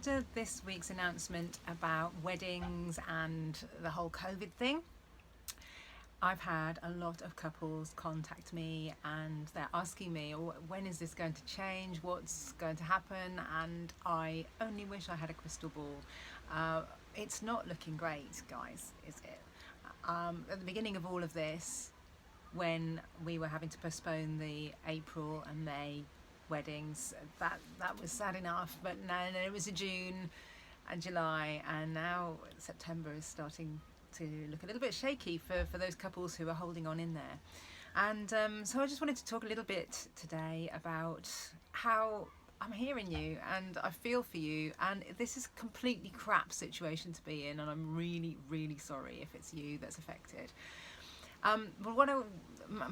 after this week's announcement about weddings and the whole COVID thing, I've had a lot of couples contact me and they're asking me, oh, when is this going to change? What's going to happen? And I only wish I had a crystal ball. It's not looking great, guys, is it? At the beginning of all of this, when we were having to postpone the April and May weddings, that was sad enough, but now it was a June and July, and now September is starting to look a little bit shaky for those couples who are holding on in there. And so I just wanted to talk a little bit today about how I'm hearing you and I feel for you, and this is a completely crap situation to be in, and I'm really, really sorry if it's you that's affected. But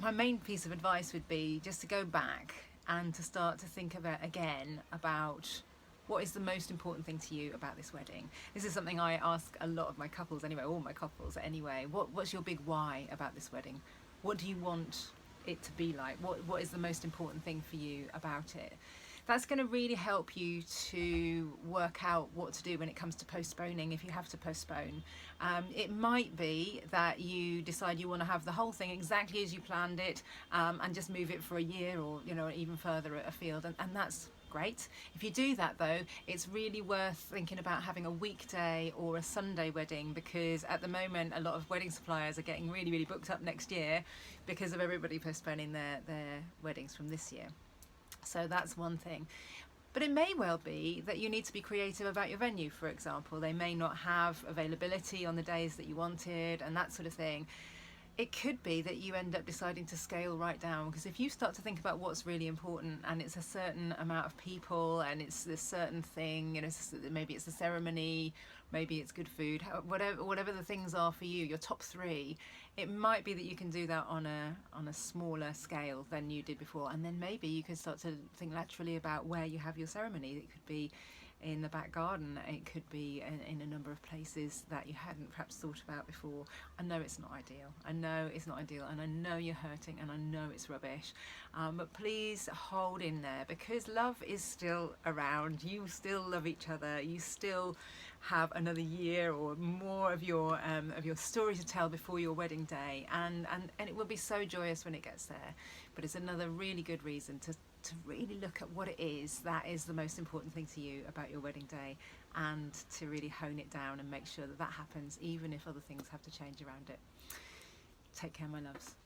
my main piece of advice would be just to go back and to start to think about what is the most important thing to you about this wedding. This is something I ask a lot of my couples anyway, all my couples anyway. What's your big why about this wedding? What do you want it to be like? What is the most important thing for you about it? That's going to really help you to work out what to do when it comes to postponing, if you have to postpone. It might be that you decide you want to have the whole thing exactly as you planned it, and just move it for a year or even further afield, and that's great. If you do that though, it's really worth thinking about having a weekday or a Sunday wedding, because at the moment a lot of wedding suppliers are getting really, really booked up next year because of everybody postponing their weddings from this year. So that's one thing. But it may well be that you need to be creative about your venue, for example. They may not have availability on the days that you wanted and that sort of thing. It could be that you end up deciding to scale right down, because if you start to think about what's really important and it's a certain amount of people and it's this certain thing, maybe it's the ceremony, maybe it's good food, whatever the things are for you, your top three, it might be that you can do that on a smaller scale than you did before. And then maybe you can start to think laterally about where you have your ceremony. It could be in the back garden, it could be in a number of places that you hadn't perhaps thought about before. I know it's not ideal, and I know you're hurting, and I know it's rubbish, but please hold in there, because love is still around. You still love each other, you still have another year or more of your story to tell before your wedding day, and it will be so joyous when it gets there. But it's another really good reason to really look at what it is that is the most important thing to you about your wedding day, and to really hone it down and make sure that happens, even if other things have to change around it. Take care, my loves.